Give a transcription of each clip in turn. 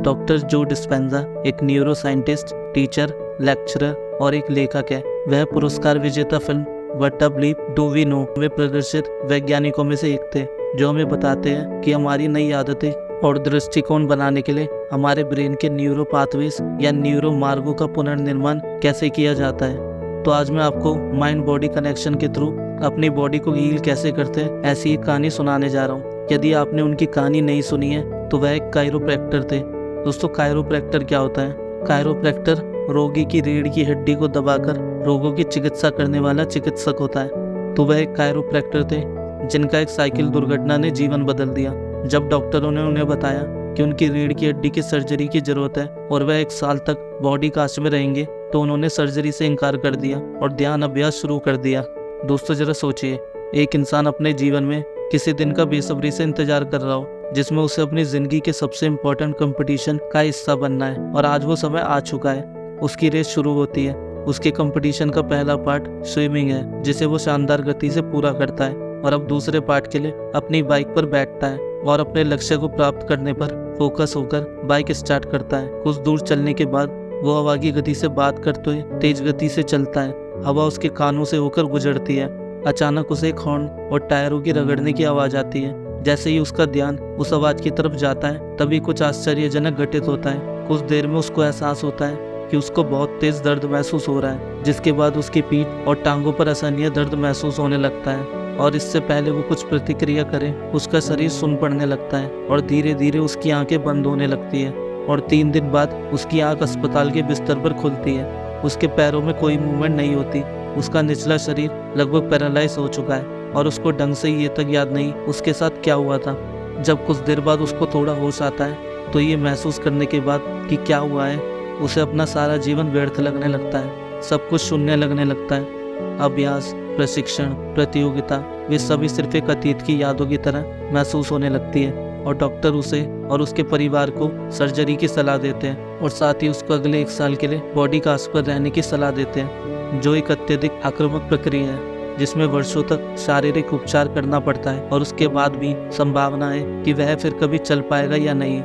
Doctor जो Dispenza एक neuro scientist, teacher, lecturer और एक लेखक है। वह पुरस्कार विजेता film what a bleep do we know में प्रदर्शित वैज्ञानिकों में से एक थे, जो हमें बताते हैं कि हमारी नई आदतें और दृष्टिकोण बनाने के लिए हमारे ब्रेन के न्यूरो पाथवेज या न्यूरो मार्गों का पुनर्निर्माण कैसे किया जाता है। तो आज मैं आपको माइंड बॉडी कनेक्शन के थ्रू अपनी बॉडी को हील कैसे करते हैं, ऐसी एक कहानी सुनाने जा रहा हूँ। यदि आपने उनकी कहानी नहीं सुनी है तो वह एक कायरोप्रैक्टर थे। दोस्तों, कायरोप्रैक्टर क्या होता है? कायरोप्रैक्टर रोगी की रीढ़ की हड्डी को दबाकर रोगों की चिकित्सा करने वाला चिकित्सक होता है। तो वह एक कायरोप्रैक्टर थे जिनका एक साइकिल दुर्घटना ने जीवन बदल दिया। जब डॉक्टरों ने उन्हें बताया कि उनकी रीढ़ की हड्डी की सर्जरी की जरूरत है और वह 1 साल तक बॉडी कास्ट में रहेंगे, तो उन्होंने सर्जरी से इनकार कर दिया और ध्यान अभ्यास शुरू कर दिया। दोस्तों, जरा सोचिए, एक इंसान अपने जीवन में किसी दिन का बेसब्री से इंतजार कर रहा हो जिसमें उसे अपनी जिंदगी के सबसे इम्पोर्टेंट कंपटीशन का हिस्सा बनना है, और आज वो समय आ चुका है। उसकी रेस शुरू होती है। उसके कंपटीशन का पहला पार्ट स्विमिंग है, जिसे वो शानदार गति से पूरा करता है, और अब दूसरे पार्ट के लिए अपनी बाइक पर बैठता है और अपने लक्ष्य को प्राप्त करने पर फोकस होकर बाइक स्टार्ट करता है। कुछ दूर चलने के बाद वो हवा की गति से बात करते हुए तेज गति से चलता है। हवा उसके कानों से होकर गुजरती है। अचानक उसे एक हॉर्न और टायरों की रगड़ने की आवाज आती है। जैसे ही उसका ध्यान उस आवाज की तरफ जाता है, तभी कुछ आश्चर्यजनक घटित होता है। कुछ देर में उसको एहसास होता है कि उसको बहुत तेज दर्द महसूस हो रहा है, जिसके बाद उसकी पीठ और टांगों पर असहनीय दर्द महसूस होने लगता है। और इससे पहले वो कुछ प्रतिक्रिया करे, उसका शरीर सुन्न पड़ने लगता है और धीरे धीरे उसकी आंखें बंद होने लगती है। और 3 दिन बाद उसकी आंख अस्पताल के बिस्तर पर खुलती है। उसके पैरों में कोई मूवमेंट नहीं होती। उसका निचला शरीर लगभग पैरालाइज हो चुका है और उसको ढंग से ये तक याद नहीं उसके साथ क्या हुआ था। जब कुछ देर बाद उसको थोड़ा होश आता है, तो ये महसूस करने के बाद कि क्या हुआ है, उसे अपना सारा जीवन व्यर्थ लगने लगता है। सब कुछ शून्य लगने लगता है। अभ्यास, प्रशिक्षण, प्रतियोगिता, वे सभी सिर्फ एक अतीत की यादों की तरह महसूस होने लगती है। और डॉक्टर उसे और उसके परिवार को सर्जरी की सलाह देते हैं और साथ ही उसको अगले 1 साल के लिए बॉडी कास्ट पर रहने की सलाह देते हैं, जो एक अत्यधिक आक्रामक प्रक्रिया है जिसमें वर्षों तक शारीरिक उपचार करना पड़ता है, और उसके बाद भी संभावना है कि वह फिर कभी चल पाएगा या नहीं।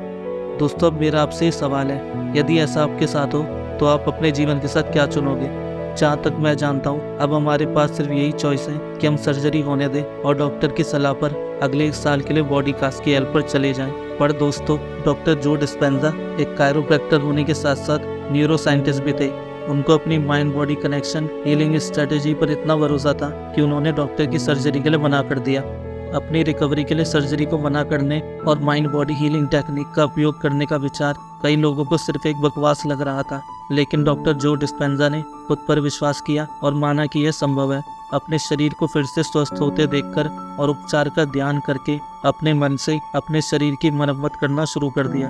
दोस्तों, अब मेरा आपसे सवाल है, यदि ऐसा आपके साथ हो तो आप अपने जीवन के साथ क्या चुनोगे? जहाँ तक मैं जानता हूँ, अब हमारे पास सिर्फ यही चॉइस है कि हम सर्जरी होने दें और डॉक्टर की सलाह पर अगले 1 साल के लिए बॉडी कास्ट की हेल्प पर चले जाएं। पर दोस्तों, डॉक्टर जो डिस्पेंजा एक कायरोप्रैक्टर होने के साथ साथ न्यूरो साइंटिस्ट भी थे। उनको अपनी mind body connection healing strategy पर इतना भरोसा था कि उन्होंने डॉक्टर की सर्जरी के लिए मना कर दिया। अपनी रिकवरी के लिए सर्जरी को मना करने और माइंड बॉडी हीलिंग टेक्निक का उपयोग करने का विचार कई लोगों को सिर्फ एक बकवास लग रहा था, लेकिन डॉक्टर जो डिस्पेंजा ने खुद पर विश्वास किया और माना कि यह संभव है। अपने शरीर को फिर से स्वस्थ होते देखकर और उपचार का ध्यान करके अपने मन से अपने शरीर की मरम्मत करना शुरू कर दिया।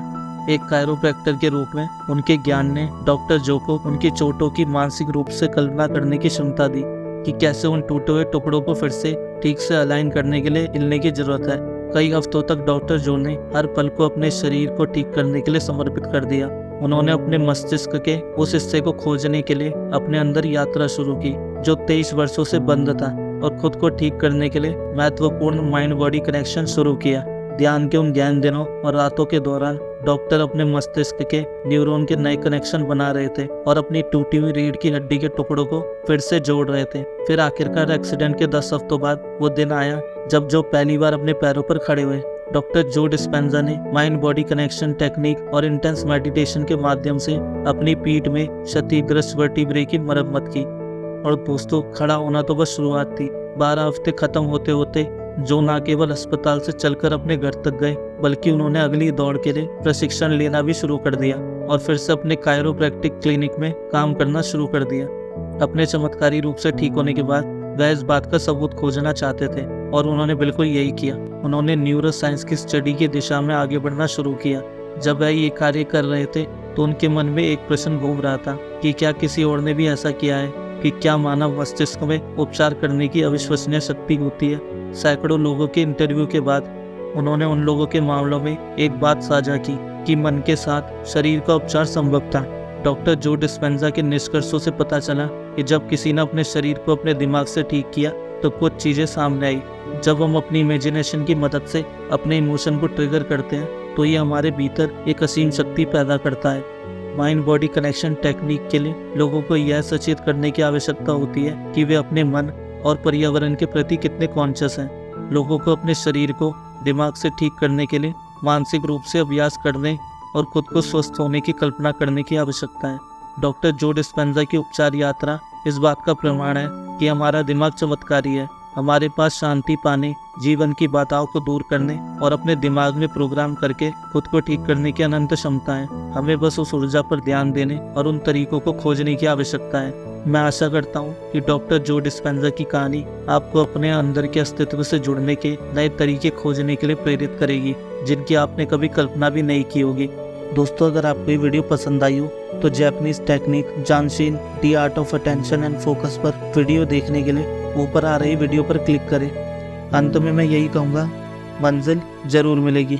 एक कायरोप्रैक्टर के रूप में उनके ज्ञान ने डॉक्टर जो को उनकी चोटों की मानसिक रूप से कल्पना करने की क्षमता दी कि कैसे उन टूटे हुए टुकड़ों को फिर से ठीक से अलाइन करने के लिए हिलने की जरूरत है। कई हफ्तों तक डॉक्टर जो ने हर पल को अपने शरीर को ठीक करने के लिए समर्पित कर दिया। उन्होंने अपने मस्तिष्क के उस हिस्से को खोजने के लिए अपने अंदर यात्रा शुरू की जो 23 वर्षों से बंद था, और खुद को ठीक करने के लिए महत्वपूर्ण माइंड बॉडी कनेक्शन शुरू किया। ध्यान के उन गहन दिनों और रातों के दौरान डॉक्टर अपने मस्तिष्क के न्यूरॉन के नए कनेक्शन बना रहे थे और अपनी टूटी हुई रीढ़ की हड्डी के टुकड़ों को फिर से जोड़ रहे थे। फिर आखिरकार एक्सीडेंट के 10 हफ्तों बाद वो दिन आया जब जो पहली बार अपने पैरों पर खड़े हुए। डॉक्टर जो डिस्पेंजा ने माइंड बॉडी कनेक्शन टेक्निक और इंटेंस मेडिटेशन के माध्यम से अपनी पीठ में क्षतिग्रस्त वर्टिब्रे की मरम्मत की। और दोस्तों, खड़ा होना तो बस शुरुआत थी। 12 हफ्ते खत्म होते होते जो न केवल अस्पताल से चलकर अपने घर तक गए, बल्कि उन्होंने अगली दौड़ के लिए प्रशिक्षण लेना भी शुरू कर दिया और फिर से अपने कायरोप्रैक्टिक क्लिनिक में काम करना शुरू कर दिया। अपने चमत्कारी रूप से ठीक होने के बाद वह इस बात का सबूत खोजना चाहते थे, और उन्होंने बिल्कुल यही किया। उन्होंने न्यूरो साइंस की स्टडी की दिशा में आगे बढ़ना शुरू किया। जब वह ये कार्य कर रहे थे तो उनके मन में एक प्रश्न घूम रहा था कि क्या किसी और ने भी ऐसा किया है, कि क्या मानव मस्तिष्क में उपचार करने की अविश्वसनीय शक्ति होती है। सैकड़ों लोगों के इंटरव्यू के बाद उन्होंने उन लोगों के मामलों में एक बात साझा की कि मन के साथ शरीर का उपचार संभव था। डॉक्टर जो डिस्पेंजा के निष्कर्षों से पता चला कि जब किसी ने अपने शरीर को अपने दिमाग से ठीक किया तो कुछ चीज़ें सामने आई। जब हम अपनी इमेजिनेशन की मदद से अपने इमोशन को ट्रिगर करते हैं तो ये हमारे भीतर एक असीम शक्ति पैदा करता है। माइंड बॉडी कनेक्शन टेक्निक के लिए लोगों को यह सचेत करने की आवश्यकता होती है कि वे अपने मन और पर्यावरण के प्रति कितने कॉन्शियस हैं। लोगों को अपने शरीर को दिमाग से ठीक करने के लिए मानसिक रूप से अभ्यास करने और खुद को स्वस्थ होने की कल्पना करने की आवश्यकता है। डॉक्टर जो डिस्पेंजा की उपचार यात्रा इस बात का प्रमाण है कि हमारा दिमाग चमत्कारी है। हमारे पास शांति पाने, जीवन की बाधाओं को दूर करने और अपने दिमाग में प्रोग्राम करके खुद को ठीक करने की अनंत क्षमता है। हमें बस उस ऊर्जा पर ध्यान देने और उन तरीकों को खोजने की आवश्यकता है। मैं आशा करता हूँ कि डॉक्टर जो डिस्पेंजा की कहानी आपको अपने अंदर के अस्तित्व से जुड़ने के नए तरीके खोजने के लिए प्रेरित करेगी, जिनकी आपने कभी कल्पना भी नहीं की होगी। दोस्तों, अगर आपको ये वीडियो पसंद आई हो तो Japanese technique zanshin the art of attention and focus पर वीडियो देखने के लिए ऊपर आ रही वीडियो पर क्लिक करें। अंत में मैं यही कहूँगा, मंजिल जरूर मिलेगी।